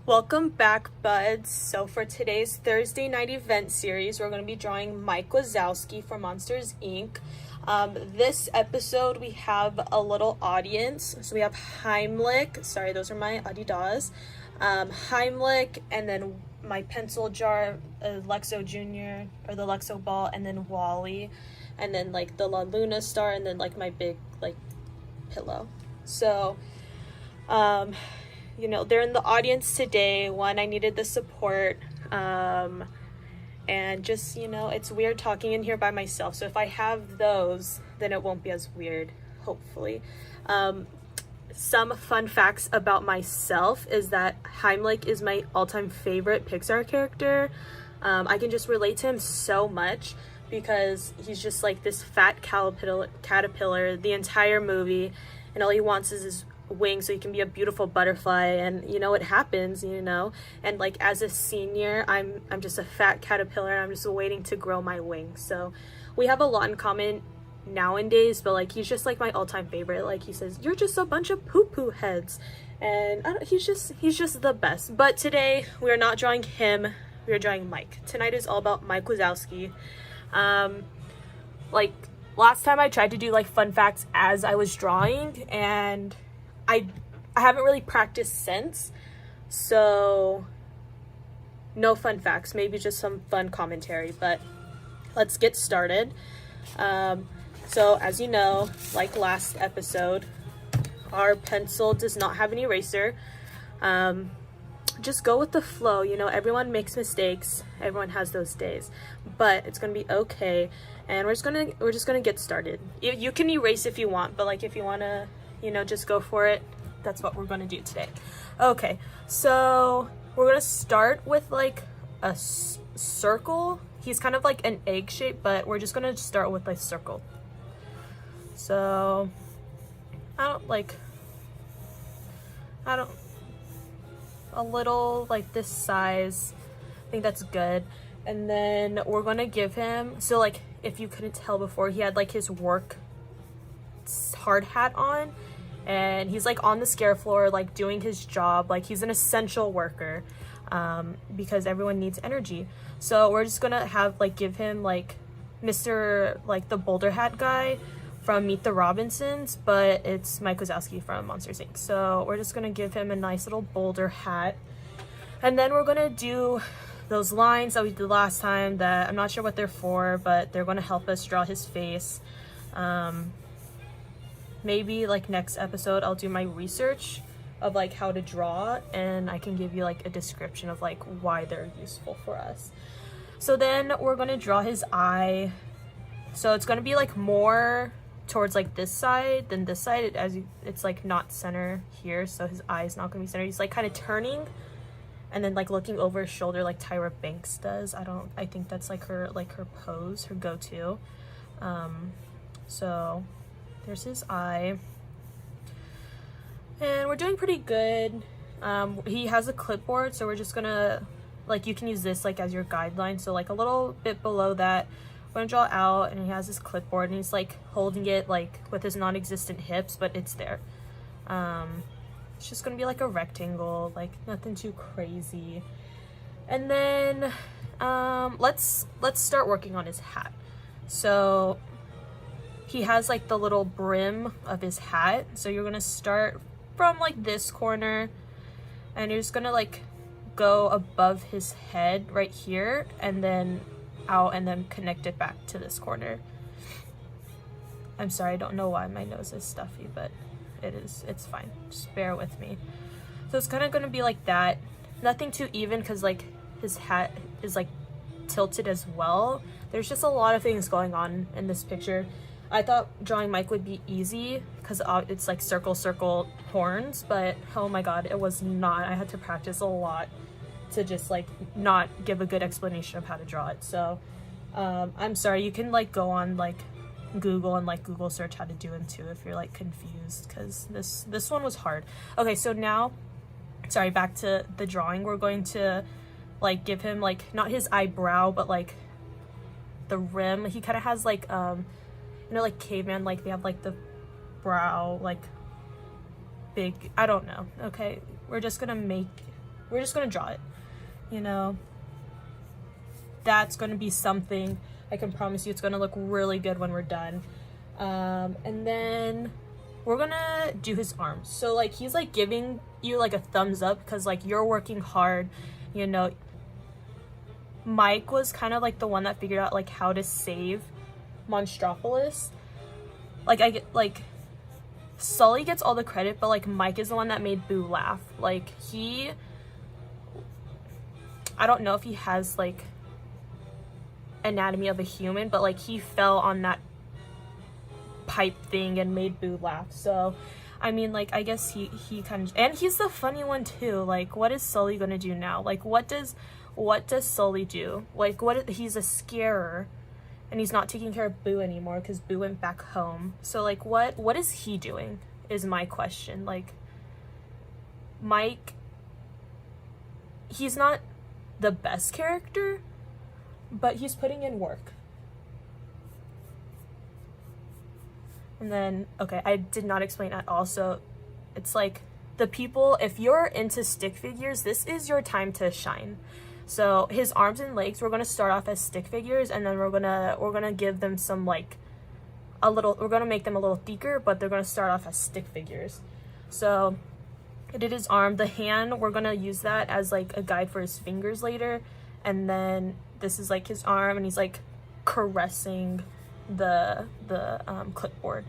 Welcome back, buds. So for today's Thursday night event series, we're going to be drawing Mike Wazowski for Monsters Inc. This episode, we have a little audience. So we have Heimlich. Sorry, those are my Adidas. Heimlich, and then my pencil jar, Lexo Jr., or the Lexo ball, and then Wally, and then like the La Luna star, and then like my big like pillow. So, you know, they're in the audience today. One, I needed the support, and just, you know, it's weird talking in here by myself, so if I have those, then it won't be as weird, hopefully. Some fun facts about myself is that Heimlich is my all-time favorite Pixar character. I can just relate to him so much because he's just like this fat caterpillar the entire movie, and all he wants is his wings so he can be a beautiful butterfly, and you know it happens, you know. And like as a senior, I'm just a fat caterpillar, and I'm just waiting to grow my wings. So we have a lot in common nowadays, but like he's just like my all-time favorite. Like he says, "You're just a bunch of poo-poo heads," and he's just the best. But today we are not drawing him, we are drawing Mike. Tonight is all about Mike Wazowski. Like last time I tried to do like fun facts as I was drawing, and I haven't really practiced since, so no fun facts, maybe just some fun commentary. But let's get started. So as you know, like last episode, our pencil does not have an eraser. Just go with the flow, you know, everyone makes mistakes, everyone has those days, but it's gonna be okay, and we're just gonna get started. You can erase if you want, but like if you want to, you know, just go for it. That's what we're going to do today. Okay, so we're going to start with like a circle. He's kind of like an egg shape, but we're just going to start with like circle. So a little like this size, I think that's good. And then we're going to give him, so like if you couldn't tell before, he had like his work hard hat on, and he's like on the scare floor like doing his job, like he's an essential worker, because everyone needs energy. So we're just gonna have like give him like Mr. like the Boulder Hat guy from Meet the Robinsons, but it's Mike Wazowski from Monsters Inc. So we're just gonna give him a nice little boulder hat, and then we're gonna do those lines that we did last time that I'm not sure what they're for, but they're gonna help us draw his face. Maybe like next episode I'll do my research of like how to draw, and I can give you like a description of like why they're useful for us. So then we're going to draw his eye. So it's going to be like more towards like this side than this side, it's like not center here, so his eye is not going to be centered. He's like kind of turning and then like looking over his shoulder like Tyra Banks does. I think that's like her pose, her go-to. So there's his eye, and we're doing pretty good. He has a clipboard, so we're just gonna, like, you can use this like as your guideline. So like a little bit below that, we're gonna draw out, and he has his clipboard, and he's like holding it like with his non-existent hips, but it's there. It's just gonna be like a rectangle, like nothing too crazy. And then let's start working on his hat. So he has like the little brim of his hat, so you're gonna start from like this corner, and you're just gonna like go above his head right here, and then out, and then connect it back to this corner. I'm sorry, I don't know why my nose is stuffy, but it's fine, just bear with me. So it's kind of gonna be like that, nothing too even, because like his hat is like tilted as well. There's just a lot of things going on in this picture. I thought drawing Mike would be easy because it's like circle horns, but oh my god, it was not. I had to practice a lot to just like not give a good explanation of how to draw it. So I'm sorry, you can like go on like Google and like Google search how to do them too if you're like confused, because this one was hard. Okay, so now, sorry, back to the drawing. We're going to like give him like not his eyebrow, but like the rim. He kind of has like you know, like caveman, like they have like the brow like big, I don't know. Okay, we're just gonna make we're just gonna draw it, you know. That's gonna be something, I can promise you it's gonna look really good when we're done. And then we're gonna do his arms. So like he's like giving you like a thumbs up because like you're working hard, you know. Mike was kind of like the one that figured out like how to save Monstropolis. Like Sully gets all the credit, but like Mike is the one that made Boo laugh. Like I don't know if he has like anatomy of a human, but like he fell on that pipe thing and made Boo laugh. So I mean, like, I guess he kind of, and he's the funny one too. Like, what is Sully gonna do now? Like, what does Sully do? Like, he's a scarer, and he's not taking care of Boo anymore because Boo went back home. So like, what is he doing is my question. Like, Mike, he's not the best character, but he's putting in work. And then, okay, I did not explain at all. So it's like the people, if you're into stick figures, this is your time to shine. So his arms and legs, we're going to start off as stick figures, and then we're going to give them some like we're going to make them a little thicker, but they're going to start off as stick figures. So I did his arm. The hand, we're going to use that as like a guide for his fingers later. And then this is like his arm, and he's like caressing the clipboard.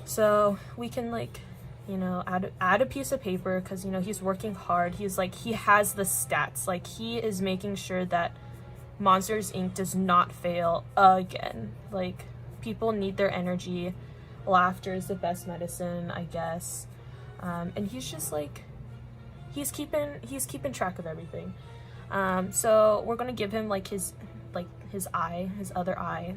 So we can like, you know, add a piece of paper because, you know, he's working hard. He's like, he has the stats. Like, he is making sure that Monsters Inc. does not fail again. Like, people need their energy. Laughter is the best medicine, I guess. And he's just like, he's keeping track of everything. So we're gonna give him like his other eye.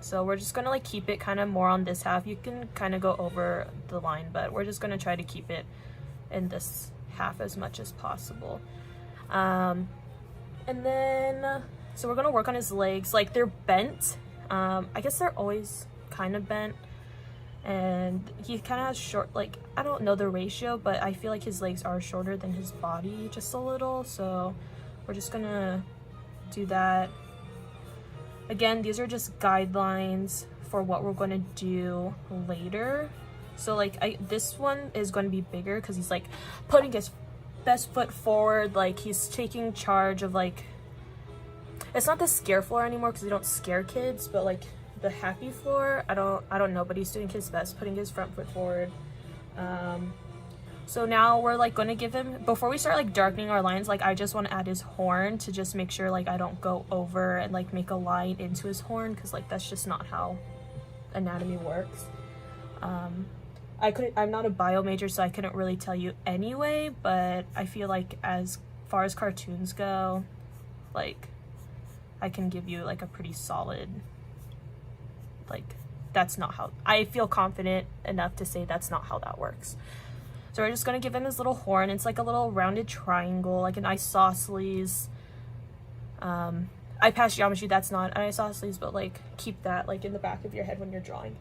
So we're just gonna like keep it kind of more on this half. You can kind of go over the line, but we're just gonna try to keep it in this half as much as possible. And then, so we're gonna work on his legs. Like, they're bent. I guess they're always kind of bent. And he kind of has short, like, I don't know the ratio, but I feel like his legs are shorter than his body just a little. So we're just gonna do that. Again, these are just guidelines for what we're going to do later. So like this one is going to be bigger because he's like putting his best foot forward. Like, he's taking charge of, like, it's not the scare floor anymore because we don't scare kids, but like the happy floor, I don't know, but he's doing his best, putting his front foot forward. So now we're like going to give him, before we start like darkening our lines, like I just want to add his horn to just make sure like I don't go over and like make a line into his horn, because like that's just not how anatomy works. I'm not a bio major, so I couldn't really tell you anyway, but I feel like as far as cartoons go, like I can give you like a pretty solid, like, that's not how, I feel confident enough to say that's not how that works. So we're just gonna give him his little horn. It's like a little rounded triangle, like an isosceles. I passed geometry, that's not an isosceles, but like keep that like in the back of your head when you're drawing.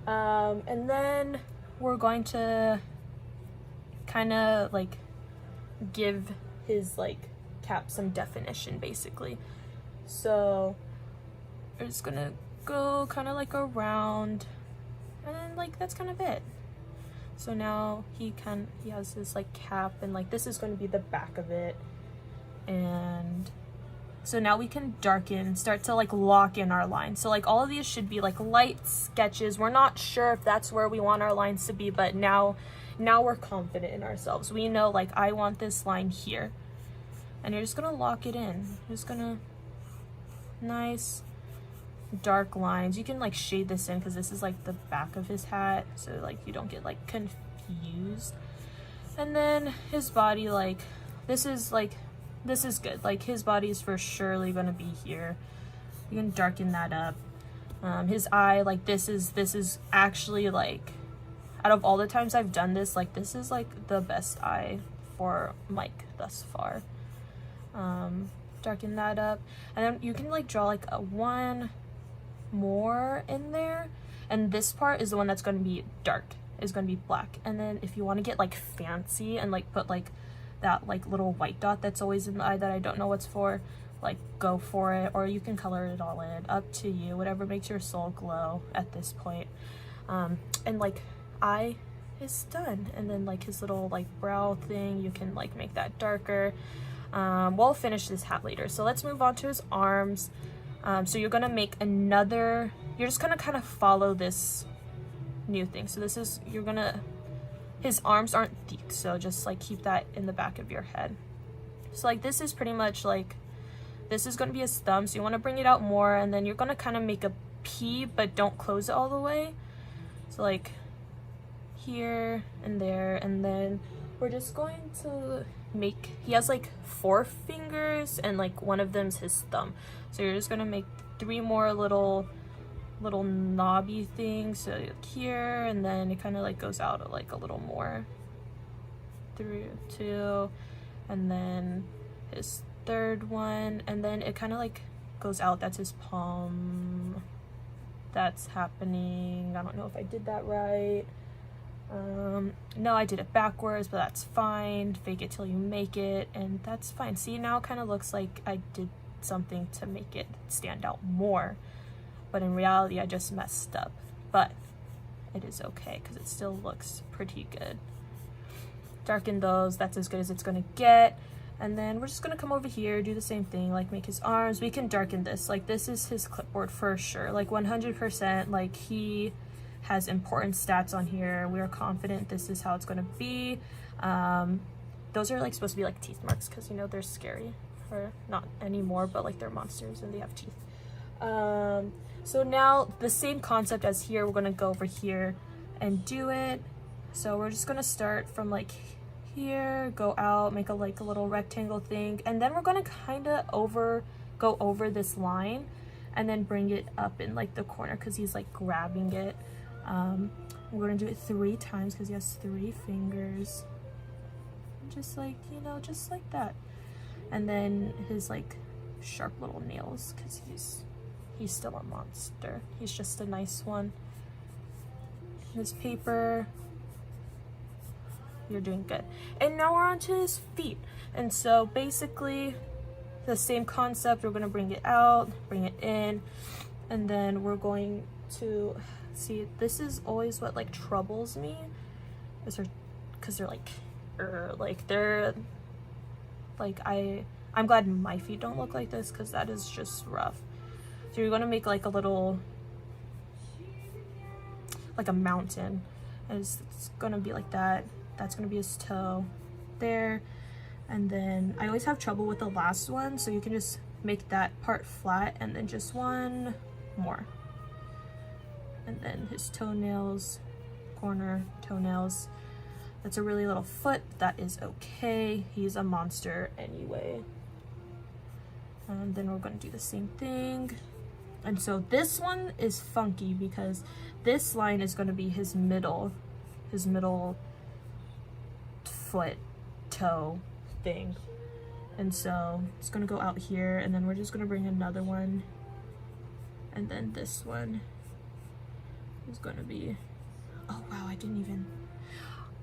And then we're going to kind of like give his like cap some definition, basically. So we're just gonna go kind of like around, and then like that's kind of it. So now he has his like cap, and like this is going to be the back of it. And so now we can darken, start to like lock in our lines. So like all of these should be like light sketches. We're not sure if that's where we want our lines to be, but now we're confident in ourselves. We know like I want this line here. And you're just gonna lock it in. You're just gonna, nice dark lines. You can like shade this in because this is like the back of his hat, so like you don't get like confused. And then his body, like this is good. Like his body is for surely gonna be here. You can darken that up. His eye, like this is actually like, out of all the times I've done this, like this is like the best eye for Mike thus far. Darken that up, and then you can like draw like a one more in there, and this part is the one that's going to be dark, is going to be black. And then if you want to get like fancy and like put like that like little white dot that's always in the eye that I don't know what's for, like go for it, or you can color it all in, up to you, whatever makes your soul glow at this point. And like eye is done, and then like his little like brow thing, you can like make that darker. We'll finish this hat later, so let's move on to his arms. So you're gonna make another, you're just gonna kind of follow this new thing. So this is, you're gonna, his arms aren't thick, so just like keep that in the back of your head. So like this is pretty much like, this is gonna be his thumb, so you wanna bring it out more, and then you're gonna kind of make a P, but don't close it all the way. So like here and there, and then we're just going to make, he has like 4 fingers and like one of them's his thumb, so you're just gonna make 3 more little knobby things, so like here, and then it kind of like goes out like a little more, 3, 2, and then his 3rd one, and then it kind of like goes out. That's his palm. That's happening. I don't know if I did that right. No, I did it backwards, but that's fine. Fake it till you make it, and that's fine. See, now it kind of looks like I did something to make it stand out more, but in reality I just messed up, but it is okay because it still looks pretty good. Darken those, that's as good as it's gonna get. And then we're just gonna come over here, do the same thing, like make his arms. We can darken this, like this is his clipboard for sure, like 100%, like he has important stats on here. We are confident this is how it's gonna be. Those are like supposed to be like teeth marks, because you know they're scary, or not anymore, but like they're monsters and they have teeth. So now the same concept as here, we're gonna go over here and do it. So we're just gonna start from like here, go out, make a like a little rectangle thing, and then we're gonna kind of go over this line and then bring it up in like the corner, because he's like grabbing it. We're gonna do it 3 times because he has 3 fingers, just like, you know, just like that. And then his like sharp little nails, because he's still a monster. He's just a nice one. His paper, you're doing good. And now we're on to his feet. And so basically the same concept, we're gonna bring it out, bring it in, and then we're going to see, this is always what like troubles me, is because they're like I'm glad my feet don't look like this, because that is just rough. So you're gonna make like a little, like a mountain, and it's gonna be like that. That's gonna be his toe there. And then I always have trouble with the last one, so you can just make that part flat and then just 1 more. And then his toenails, corner toenails. That's a really little foot, that is okay. He's a monster anyway. And then we're gonna do the same thing. And so this one is funky because this line is gonna be his middle foot, toe thing. And so it's gonna go out here, and then we're just gonna bring another one. And then this one is gonna be, oh wow,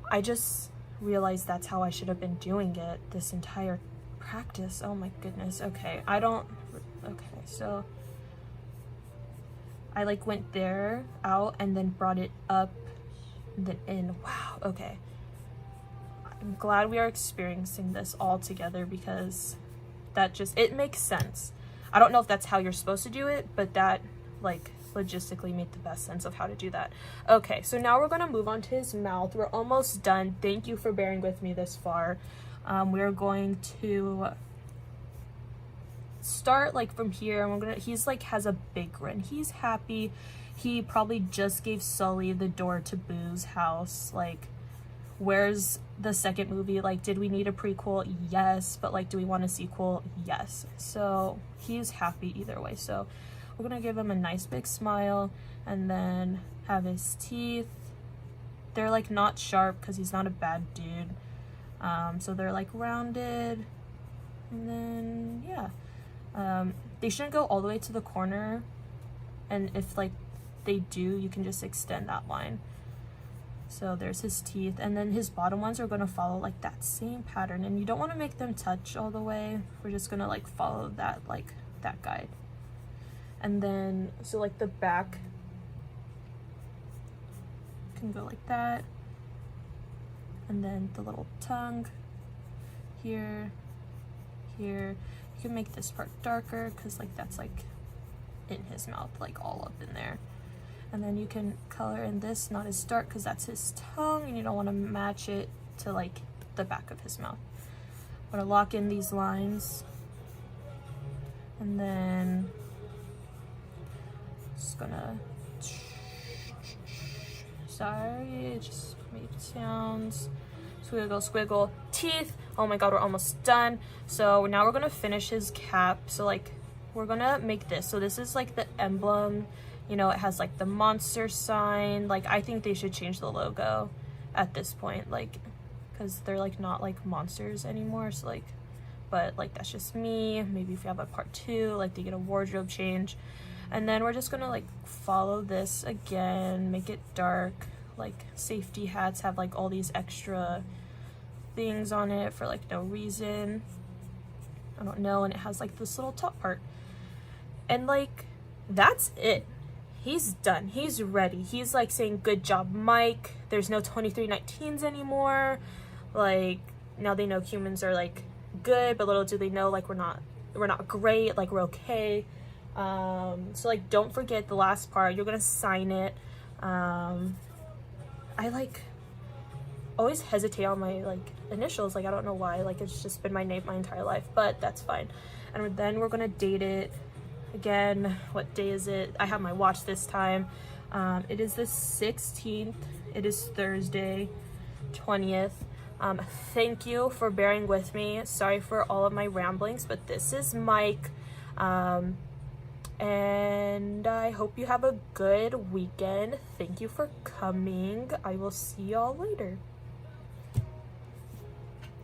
I just realized that's how I should have been doing it this entire practice. Oh my goodness. Okay, so I like went there, out, and then brought it up, and then in. Wow, okay. I'm glad we are experiencing this all together, because that just, it makes sense. I don't know if that's how you're supposed to do it, but that like logistically made the best sense of how to do that. Okay, so now we're gonna move on to his mouth. We're almost done. Thank you for bearing with me this far. We're going to start like from here, and he's like has a big grin. He's happy. He probably just gave Sully the door to Boo's house. Like, where's the second movie? Like, did we need a prequel? Yes. But like, do we want a sequel? Yes. So he's happy either way. So we're gonna give him a nice big smile, and then have his teeth. They're like not sharp because he's not a bad dude. So they're like rounded, and then yeah, they shouldn't go all the way to the corner, and if like they do, you can just extend that line. So there's his teeth, and then his bottom ones are going to follow like that same pattern, and you don't want to make them touch all the way. We're just going to like follow that, like that guide. And then so like the back can go like that, and then the little tongue here, here. You can make this part darker because like that's like in his mouth, like all up in there. And then you can color in this, not as dark because that's his tongue, and you don't want to match it to like the back of his mouth. I'm gonna lock in these lines, and then just gonna, sorry, it just made sounds. Squiggle, squiggle, teeth. Oh my god, we're almost done. So now we're gonna finish his cap. So like we're gonna make this. So this is like the emblem. You know, it has like the monster sign. Like I think they should change the logo at this point, like, because they're like not like monsters anymore. So like, but like that's just me. Maybe if you have a part 2, like they get a wardrobe change. And then we're just gonna like follow this again, make it dark. Like safety hats have like all these extra things on it for like no reason. I don't know. And it has like this little top part. And like, that's it. He's done. He's ready. He's like saying, good job, Mike. There's no 2319s anymore. Like now they know humans are like good, but little do they know like we're not great, like we're okay. So like don't forget the last part. You're gonna sign it. I like always hesitate on my like initials. Like I don't know why. Like it's just been my name my entire life, but that's fine. And then we're gonna date it. Again, what day is it? I have my watch this time. It is the 16th. It is Thursday, 20th. Thank you for bearing with me. Sorry for all of my ramblings, but this is Mike. And I hope you have a good weekend. Thank you for coming. I will see y'all later.